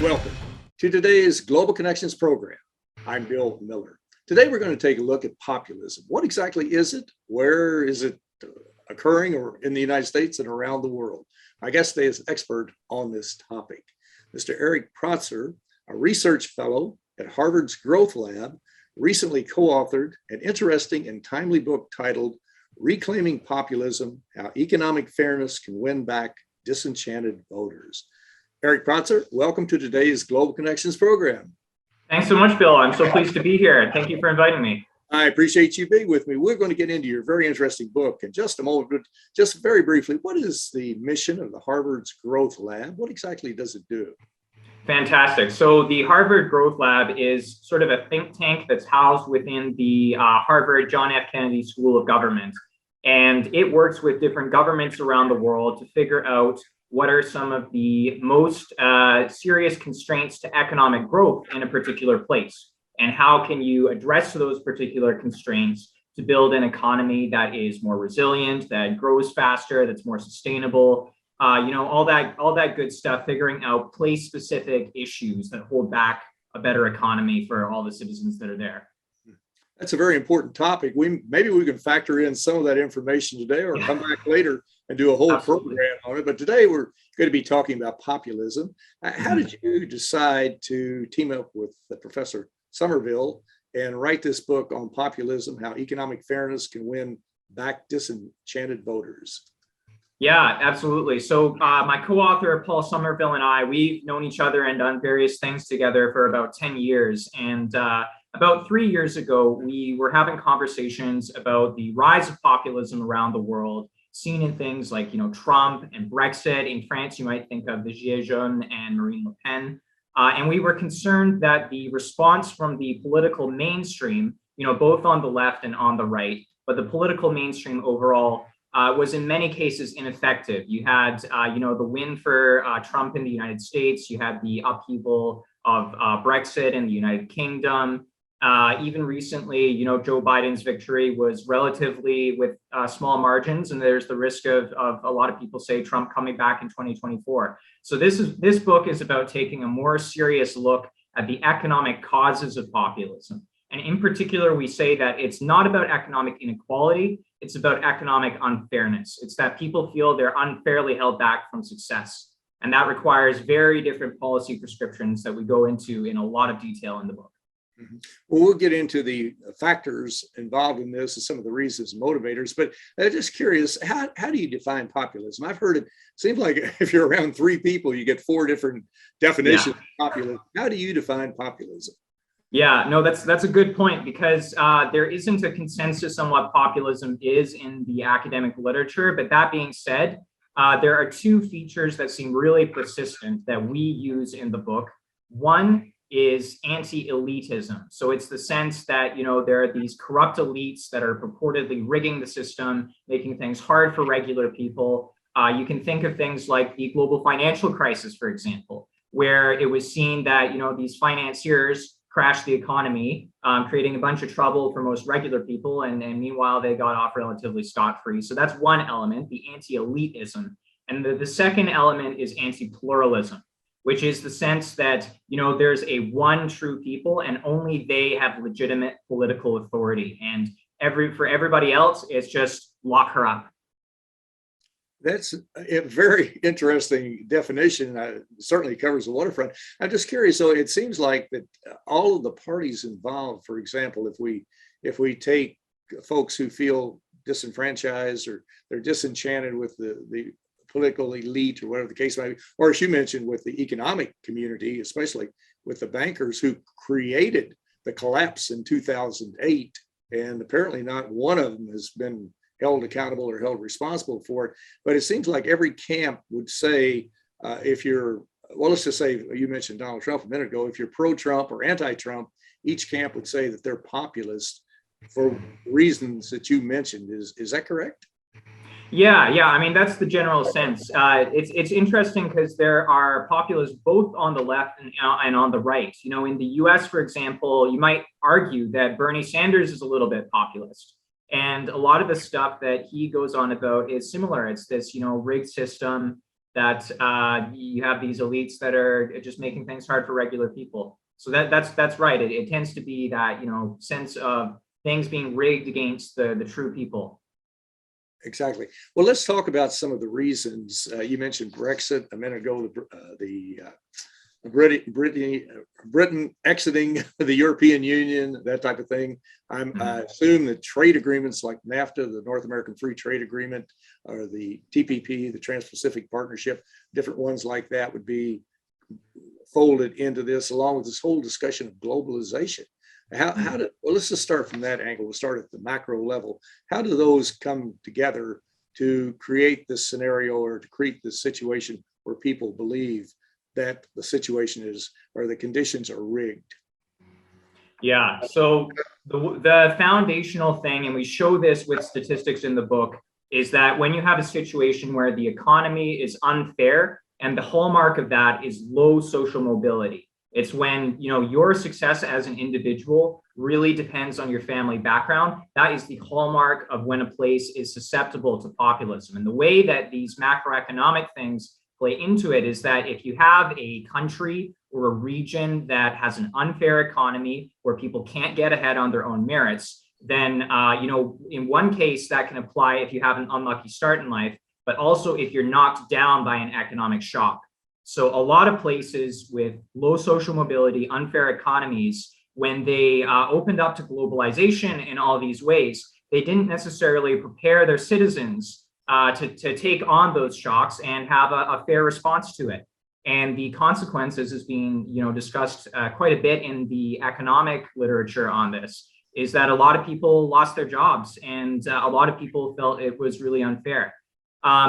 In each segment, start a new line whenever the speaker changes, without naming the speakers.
Welcome to today's Global Connections program. I'm Bill Miller. Today we're going to take a look at populism. What exactly is it? Where is it occurring or in the United States and around the world? My guest today is an expert on this topic. Mr. Eric Protzer, a research fellow at Harvard's Growth Lab, recently co-authored an interesting and timely book titled Reclaiming Populism: How Economic Fairness Can Win Back Disenchanted Voters. Eric Protzer, welcome to today's Global Connections program.
Thanks so much, Bill. I'm so pleased to be here. Thank you for inviting me.
I appreciate you being with me. We're going to get into your very interesting book in just a moment, but just very briefly, what is the mission of the Harvard's Growth Lab? What exactly does it do?
Fantastic. So the Harvard Growth Lab is sort of a think tank that's housed within the Harvard John F. Kennedy School of Government. And it works with different governments around the world to figure out what are some of the most serious constraints to economic growth in a particular place, and how can you address those particular constraints to build an economy that is more resilient, that grows faster, that's more sustainable, all that good stuff, figuring out place-specific issues that hold back a better economy for all the citizens that are there.
That's a very important topic. Maybe we can factor in some of that information today, or come back later and do a whole program on it. But today we're going to be talking about populism. How did you decide to team up with Professor Somerville and write this book on populism, how economic fairness can win back disenchanted voters?
Yeah, absolutely. So my co-author, Paul Somerville, and I, we've known each other and done various things together for about 10 years. And about 3 years ago, we were having conversations about the rise of populism around the world, seen in things like, Trump and Brexit. In France, you might think of the Gilets jaunes and Marine Le Pen. And we were concerned that the response from the political mainstream, both on the left and on the right, but the political mainstream overall was in many cases ineffective. You had, the win for Trump in the United States. You had the upheaval of Brexit in the United Kingdom. Even recently, Joe Biden's victory was relatively with small margins, and there's the risk of a lot of people say Trump coming back in 2024. So this book is about taking a more serious look at the economic causes of populism. And in particular, we say that it's not about economic inequality, it's about economic unfairness. It's that people feel they're unfairly held back from success. And that requires very different policy prescriptions that we go into in a lot of detail in the book.
Mm-hmm. Well, we'll get into the factors involved in this and some of the reasons and motivators, but I'm just curious, how do you define populism? I've heard it seems like if you're around three people, you get four different definitions of populism. How do you define populism?
Yeah, no, that's a good point, because there isn't a consensus on what populism is in the academic literature. But that being said, there are two features that seem really persistent that we use in the book. One is anti-elitism. So it's the sense that, there are these corrupt elites that are purportedly rigging the system, making things hard for regular people. You can think of things like the global financial crisis, for example, where it was seen that, these financiers crashed the economy, creating a bunch of trouble for most regular people. And meanwhile, they got off relatively scot-free. So that's one element, the anti-elitism. And the second element is anti-pluralism, which is the sense that, there's a one true people and only they have legitimate political authority. And for everybody else, it's just lock her up.
That's a very interesting definition. Certainly covers the waterfront. I'm just curious. So it seems like that all of the parties involved, for example, if we take folks who feel disenfranchised or they're disenchanted with the political elite or whatever the case might be, or as you mentioned, with the economic community, especially with the bankers who created the collapse in 2008, and apparently not one of them has been held accountable or held responsible for it. But it seems like every camp would say, let's just say, you mentioned Donald Trump a minute ago, if you're pro-Trump or anti-Trump, each camp would say that they're populist for reasons that you mentioned. Is that correct?
Yeah. I mean, that's the general sense. It's interesting because there are populists both on the left and on the right. In the US, for example, you might argue that Bernie Sanders is a little bit populist. And a lot of the stuff that he goes on about is similar. It's this, rigged system. that you have these elites that are just making things hard for regular people. So that's right. It tends to be that, sense of things being rigged against the true people.
Exactly. Well, let's talk about some of the reasons. You mentioned Brexit a minute ago, Britain exiting the European Union, that type of thing. I assume that trade agreements like NAFTA, the North American Free Trade Agreement, or the TPP, the Trans-Pacific Partnership, different ones like that would be folded into this, along with this whole discussion of globalization. Well, let's just start from that angle. We'll start at the macro level. How do those come together to create this scenario, or to create this situation where people believe that the situation is, or the conditions are rigged?
Yeah, so the foundational thing, and we show this with statistics in the book, is that when you have a situation where the economy is unfair, and the hallmark of that is low social mobility. It's when, your success as an individual really depends on your family background. That is the hallmark of when a place is susceptible to populism. And the way that these macroeconomic things play into it is that if you have a country or a region that has an unfair economy where people can't get ahead on their own merits, then, in one case that can apply if you have an unlucky start in life, but also if you're knocked down by an economic shock. So a lot of places with low social mobility, unfair economies, when they opened up to globalization in all these ways, they didn't necessarily prepare their citizens to take on those shocks and have a fair response to it. And the consequences is being discussed quite a bit in the economic literature on this, is that a lot of people lost their jobs, and a lot of people felt it was really unfair.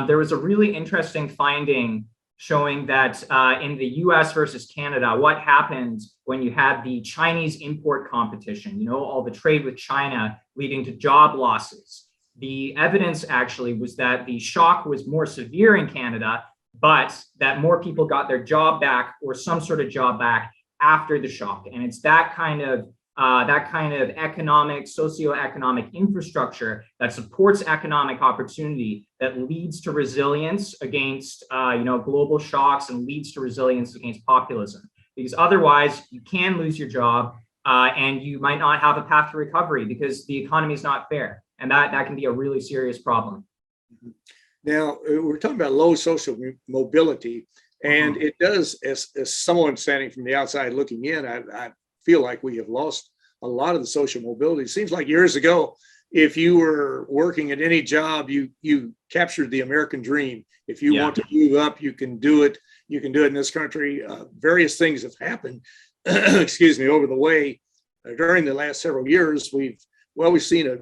There was a really interesting finding showing that in the US versus Canada, what happened when you had the Chinese import competition, all the trade with China leading to job losses. The evidence actually was that the shock was more severe in Canada, but that more people got their job back, or some sort of job back, after the shock. And it's that kind of economic, socioeconomic infrastructure that supports economic opportunity that leads to resilience against global shocks, and leads to resilience against populism. Because otherwise you can lose your job and you might not have a path to recovery because the economy is not fair. And that can be a really serious problem.
Now, we're talking about low social mobility, and it does, as someone standing from the outside looking in, I feel like we have lost a lot of the social mobility. It seems like years ago, if you were working at any job, you captured the American dream. If you want to move up, you can do it. You can do it in this country. Various things have happened, excuse me, over the way. During the last several years, we've seen a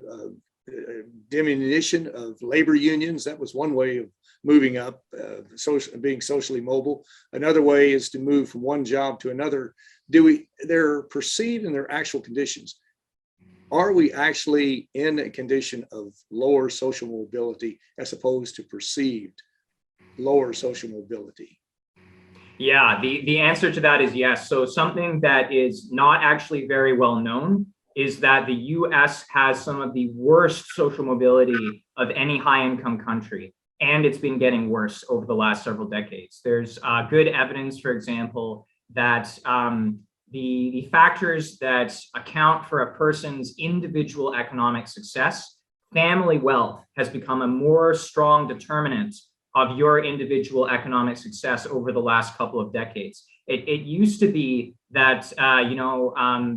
diminution of labor unions. That was one way of moving up, being socially mobile. Another way is to move from one job to another. They're perceived in their actual conditions. Are we actually in a condition of lower social mobility as opposed to perceived lower social mobility?
Yeah, the answer to that is yes. So something that is not actually very well known is that the US has some of the worst social mobility of any high-income country, and it's been getting worse over the last several decades. There's good evidence, for example, that the factors that account for a person's individual economic success, family wealth has become a more strong determinant of your individual economic success over the last couple of decades. It used to be that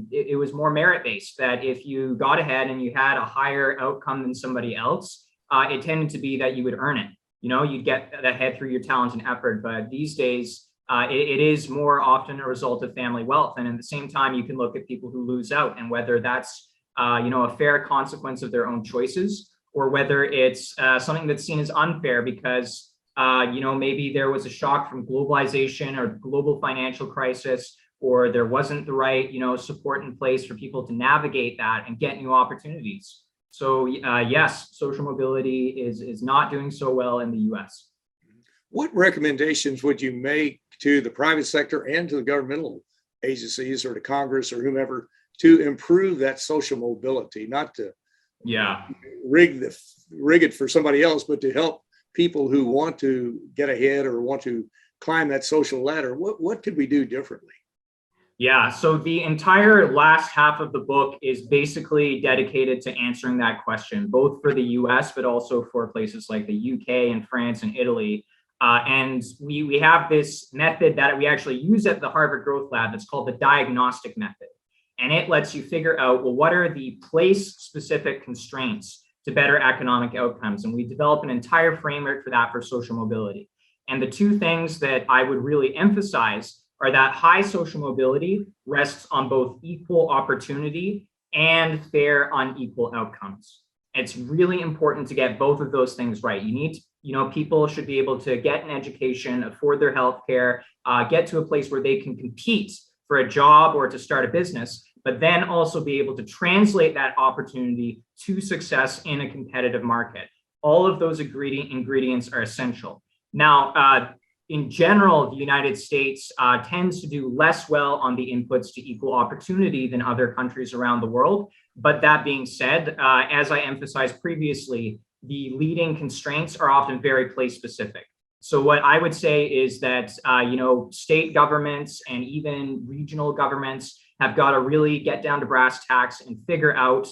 it was more merit-based, that if you got ahead and you had a higher outcome than somebody else, it tended to be that you would earn it. You'd get ahead through your talent and effort. But these days, it is more often a result of family wealth. And at the same time, you can look at people who lose out, and whether that's a fair consequence of their own choices, or whether it's something that's seen as unfair because maybe there was a shock from globalization or global financial crisis, or there wasn't the right support in place for people to navigate that and get new opportunities. So yes, social mobility is not doing so well in the US.
What recommendations would you make to the private sector and to the governmental agencies or to Congress or whomever to improve that social mobility, not to rig it for somebody else, but to help people who want to get ahead or want to climb that social ladder, what could we do differently?
Yeah, so the entire last half of the book is basically dedicated to answering that question, both for the US, but also for places like the UK and France and Italy. And we have this method that we actually use at the Harvard Growth Lab that's called the Diagnostic Method. And it lets you figure out, well, what are the place-specific constraints to better economic outcomes? And we develop an entire framework for that for social mobility. And the two things that I would really emphasize are that high social mobility rests on both equal opportunity and fair unequal outcomes. It's really important to get both of those things right. People should be able to get an education, afford their healthcare, get to a place where they can compete for a job or to start a business, but then also be able to translate that opportunity to success in a competitive market. All of those ingredients are essential. Now, in general, the United States tends to do less well on the inputs to equal opportunity than other countries around the world. But that being said, as I emphasized previously, the leading constraints are often very place specific. So what I would say is that, state governments and even regional governments have got to really get down to brass tacks and figure out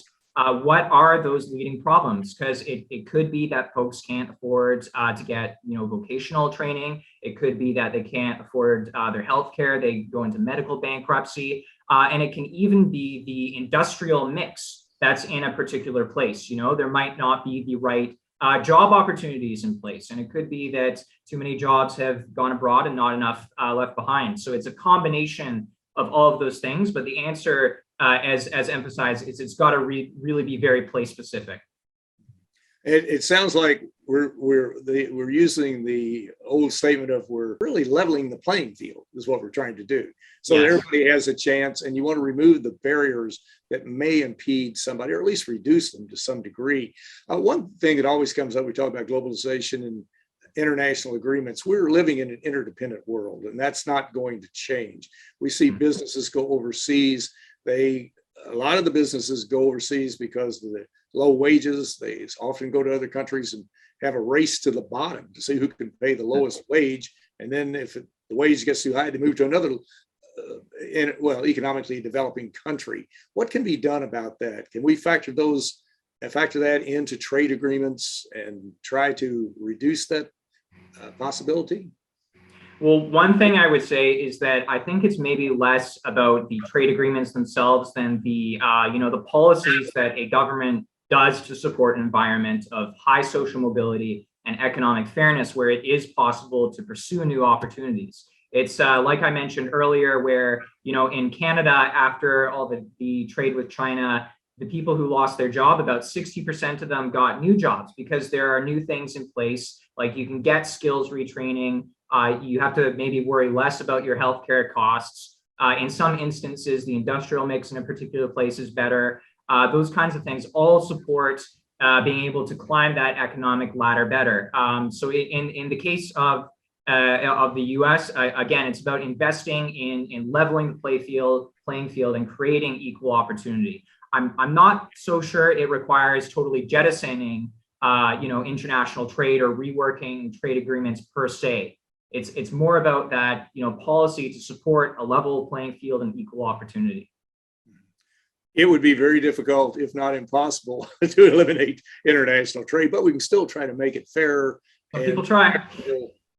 what are those leading problems? Because it could be that folks can't afford to get vocational training. It could be that they can't afford their healthcare. They go into medical bankruptcy, and it can even be the industrial mix that's in a particular place. There might not be the right job opportunities in place, and it could be that too many jobs have gone abroad and not enough left behind. So it's a combination of all of those things, but the answer, as emphasized, is it's got to really be very place specific.
It sounds like we're using the old statement of we're really leveling the playing field is what we're trying to do, so that everybody has a chance, and you want to remove the barriers that may impede somebody, or at least reduce them to some degree. One thing that always comes up, we talk about globalization and international agreements. We're living in an interdependent world, and that's not going to change. We see businesses go overseas. A lot of the businesses go overseas because of the low wages. They often go to other countries and have a race to the bottom to see who can pay the lowest wage. And then if the wage gets too high, they move to another economically developing country. What can be done about that? Can we factor that into trade agreements and try to reduce that possibility?
Well, one thing I would say is that I think it's maybe less about the trade agreements themselves than the policies that a government does to support an environment of high social mobility and economic fairness, where it is possible to pursue new opportunities. It's like I mentioned earlier, where in Canada, after all the trade with China, the people who lost their job, about 60% of them got new jobs because there are new things in place, like you can get skills retraining. You have to maybe worry less about your healthcare costs. In some instances, the industrial mix in a particular place is better. Those kinds of things all support being able to climb that economic ladder better. So in the case of the US, again, it's about investing in leveling the playing field and creating equal opportunity. I'm not so sure it requires totally jettisoning international trade or reworking trade agreements per se. It's more about that policy to support a level playing field and equal opportunity.
It would be very difficult, if not impossible, to eliminate international trade, but we can still try to make it fair.
People try.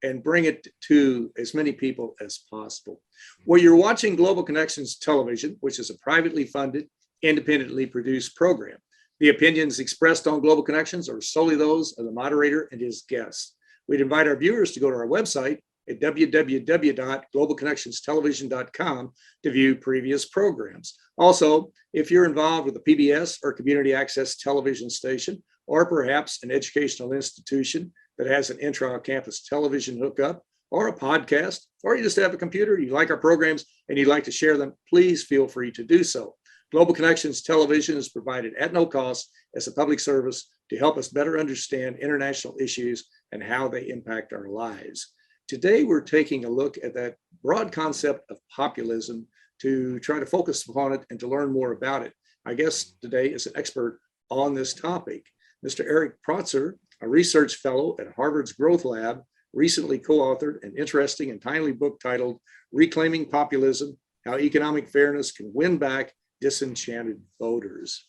And bring it to as many people as possible. Well, you're watching Global Connections Television, which is a privately funded, independently produced program. The opinions expressed on Global Connections are solely those of the moderator and his guests. We'd invite our viewers to go to our website at www.globalconnectionstelevision.com to view previous programs. Also, if you're involved with a PBS or community access television station, or perhaps an educational institution that has an intra-campus television hookup, or a podcast, or you just have a computer, you like our programs, and you'd like to share them, please feel free to do so. Global Connections Television is provided at no cost as a public service to help us better understand international issues and how they impact our lives. Today, we're taking a look at that broad concept of populism to try to focus upon it and to learn more about it. My guest today is an expert on this topic. Mr. Eric Protzer a research fellow at Harvard's Growth Lab, recently co-authored an interesting and timely book titled Reclaiming Populism: How Economic Fairness Can Win Back Disenchanted Voters.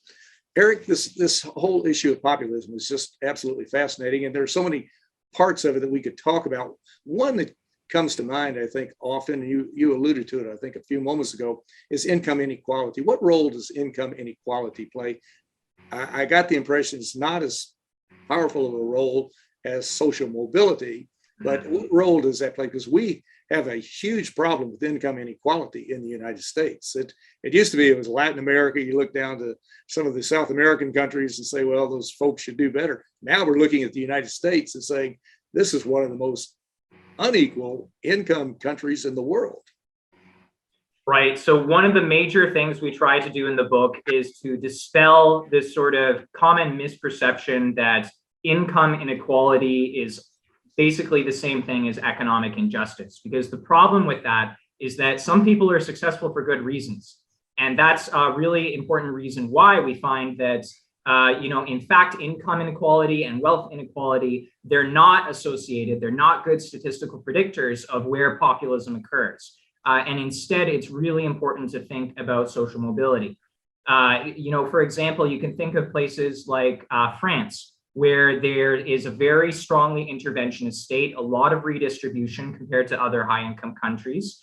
Eric, this whole issue of populism is just absolutely fascinating, and there's so many parts of it that we could talk about. One that comes to mind, I think, often, you alluded to it, I think, a few moments ago, is income inequality. What role does income inequality play? I got the impression it's not as powerful of a role as social mobility, but what role does that play? Because we have a huge problem with income inequality in the United States. It used to be it was Latin America. You look down to some of the South American countries and say, well, those folks should do better. Now we're looking at the United States and saying, this is one of the most unequal income countries in the world.
Right. So one of the major things we try to do in the book is to dispel this sort of common misperception that income inequality is basically the same thing as economic injustice. Because the problem with that is that some people are successful for good reasons. And that's a really important reason why we find that, in fact, income inequality and wealth inequality, they're not associated. They're not good statistical predictors of where populism occurs. And instead, it's really important to think about social mobility. For example, you can think of places like France, where there is a very strongly interventionist state, a lot of redistribution compared to other high-income countries.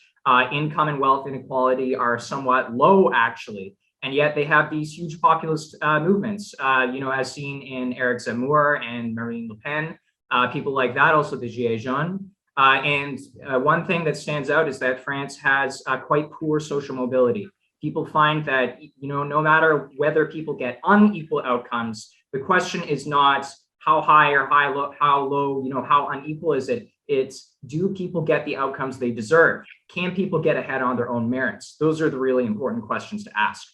Income and wealth inequality are somewhat low, actually, and yet they have these huge populist movements, as seen in Eric Zemmour and Marine Le Pen, people like that, also the Gilets jaunes. And one thing that stands out is that France has quite poor social mobility. People find that, no matter whether people get unequal outcomes, the question is not how high or how low, how unequal is it? It's, do people get the outcomes they deserve? Can people get ahead on their own merits? Those are the really important questions to ask.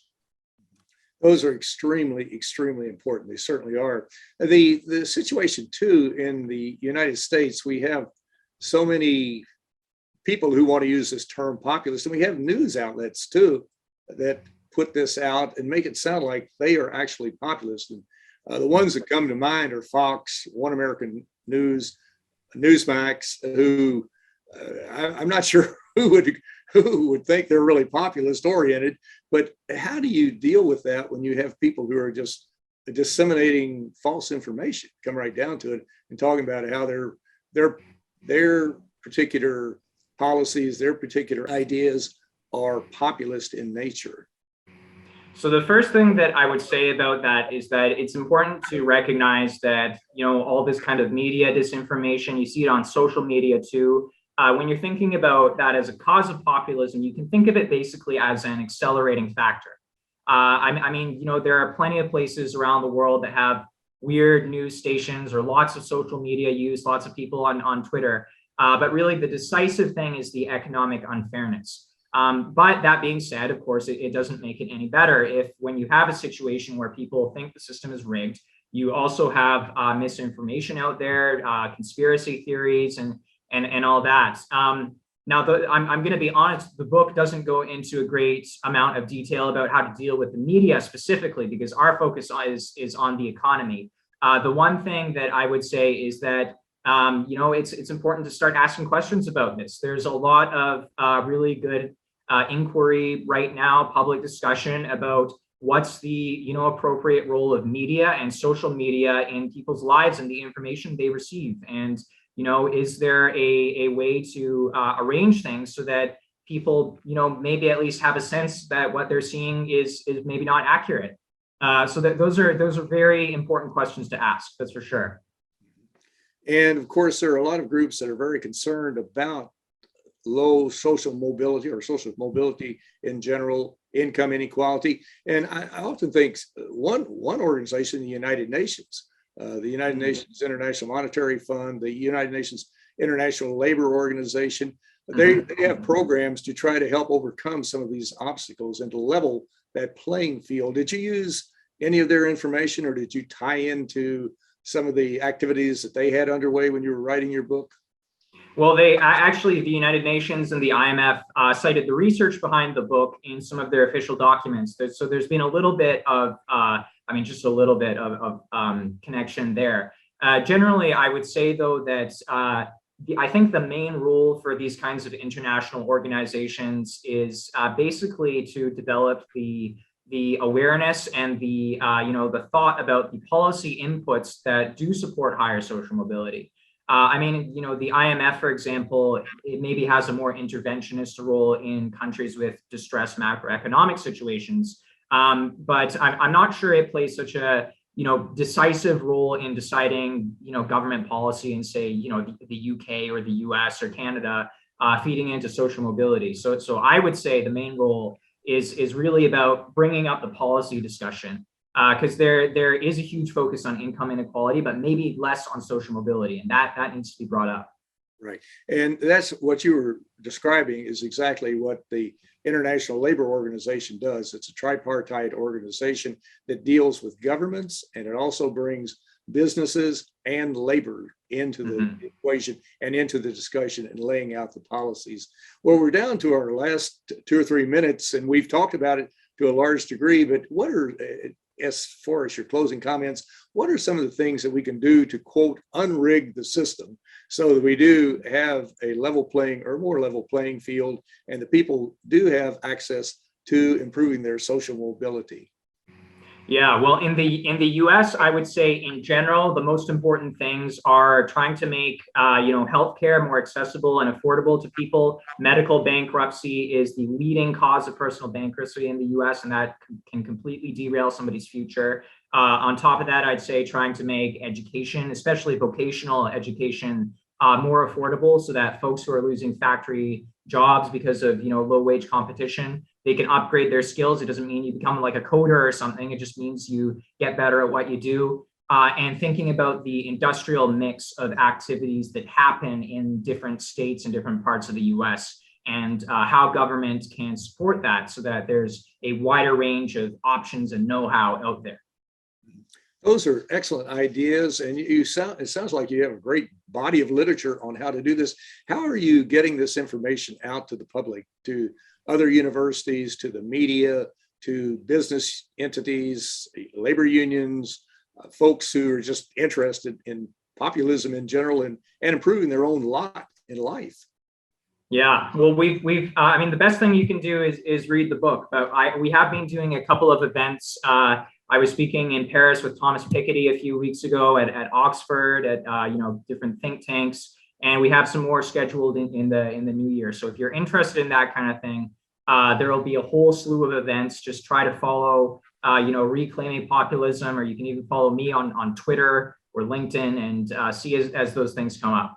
Those are extremely, extremely important. They certainly are. The situation too in the United States, we have so many people who want to use this term populist, and we have news outlets too that put this out and make it sound like they are actually populist. And the ones that come to mind are Fox, One American News, Newsmax, who I'm not sure who would think they're really populist oriented. But how do you deal with that when you have people who are just disseminating false information, come right down to it, and talking about how their particular policies, their particular ideas are populist in nature?
So the first thing that I would say about that is that it's important to recognize that, all this kind of media disinformation, you see it on social media too. When you're thinking about that as a cause of populism, you can think of it basically as an accelerating factor. There are plenty of places around the world that have weird news stations or lots of social media use, lots of people on Twitter. But really the decisive thing is the economic unfairness. But that being said, of course, it doesn't make it any better if when you have a situation where people think the system is rigged, you also have misinformation out there, conspiracy theories and all that. Now, I'm going to be honest, the book doesn't go into a great amount of detail about how to deal with the media specifically, because our focus is on the economy. The one thing that I would say is that it's important to start asking questions about this. There's a lot of really good inquiry right now, public discussion about what's the appropriate role of media and social media in people's lives and the information they receive. And is there a way to arrange things so that people maybe at least have a sense that what they're seeing is maybe not accurate? So that those are very important questions to ask, that's for sure.
And of course, there are a lot of groups that are very concerned about low social mobility or social mobility in general, income inequality. And I often think one organization, the United Nations, the United Nations International Monetary Fund, the United Nations International Labor Organization, they have programs to try to help overcome some of these obstacles and to level that playing field. Did you use any of their information, or did you tie into some of the activities that they had underway when you were writing your book?
Well, they actually, the United Nations and the IMF cited the research behind the book in some of their official documents. So there's been a little bit of, just a little bit of connection there. Generally, I would say, though, that I think the main role for these kinds of international organizations is basically to develop the awareness and the the thought about the policy inputs that do support higher social mobility. I mean, the IMF, for example, it maybe has a more interventionist role in countries with distressed macroeconomic situations, but I'm not sure it plays such a decisive role in deciding government policy in, say, the UK or the US or Canada, feeding into social mobility. So I would say the main role is really about bringing up the policy discussion, because there is a huge focus on income inequality, but maybe less on social mobility, and that needs to be brought up.
Right. And that's what you were describing is exactly what the International Labor Organization does. It's a tripartite organization that deals with governments, and it also brings businesses and labor into the equation and into the discussion and laying out the policies. Well, we're down to our last 2 or 3 minutes, and we've talked about it to a large degree, but what are, as far as your closing comments, what are some of the things that we can do to, quote, unrig the system so that we do have a level playing or more level playing field, and the people do have access to improving their social mobility?
Yeah, well, in the U.S., I would say in general, the most important things are trying to make healthcare more accessible and affordable to people. Medical bankruptcy is the leading cause of personal bankruptcy in the U.S., and that can completely derail somebody's future. On top of that, I'd say trying to make education, especially vocational education, more affordable, so that folks who are losing factory jobs because of low wage competition, they can upgrade their skills. It doesn't mean you become like a coder or something. It just means you get better at what you do. And thinking about the industrial mix of activities that happen in different states and different parts of the US, and how government can support that so that there's a wider range of options and know-how out there.
Those are excellent ideas, and it sounds like you have a great body of literature on how to do this. How are you getting this information out to the public, to other universities, to the media, to business entities, labor unions, folks who are just interested in populism in general and improving their own lot in life?
Yeah, well, I mean, the best thing you can do is read the book. But we have been doing a couple of events. I was speaking in Paris with Thomas Piketty a few weeks ago at Oxford, at different think tanks, and we have some more scheduled in the new year. So if you're interested in that kind of thing, there will be a whole slew of events. Just try to follow Reclaiming Populism, or you can even follow me on Twitter or LinkedIn, and see as those things come up.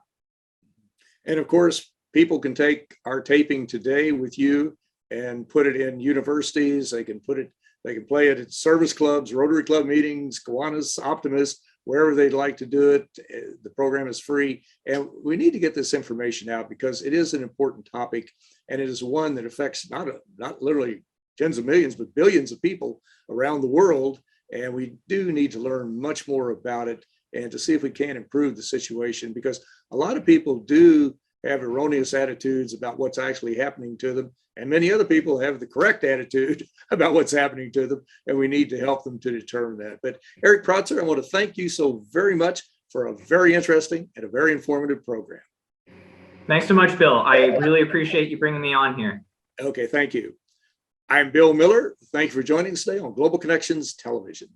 And of course, people can take our taping today with you and put it in universities. They can play it at service clubs, Rotary Club meetings, Kiwanis, Optimists, wherever they'd like to do it. The program is free. And we need to get this information out because it is an important topic. And it is one that affects not literally tens of millions, but billions of people around the world. And we do need to learn much more about it and to see if we can improve the situation, because a lot of people do have erroneous attitudes about what's actually happening to them. And many other people have the correct attitude about what's happening to them, and we need to help them to determine that. But Eric Protzer, I want to thank you so very much for a very interesting and a very informative program.
Thanks so much, Bill. I really appreciate you bringing me on here.
Okay, thank you. I'm Bill Miller. Thank you for joining us today on Global Connections Television.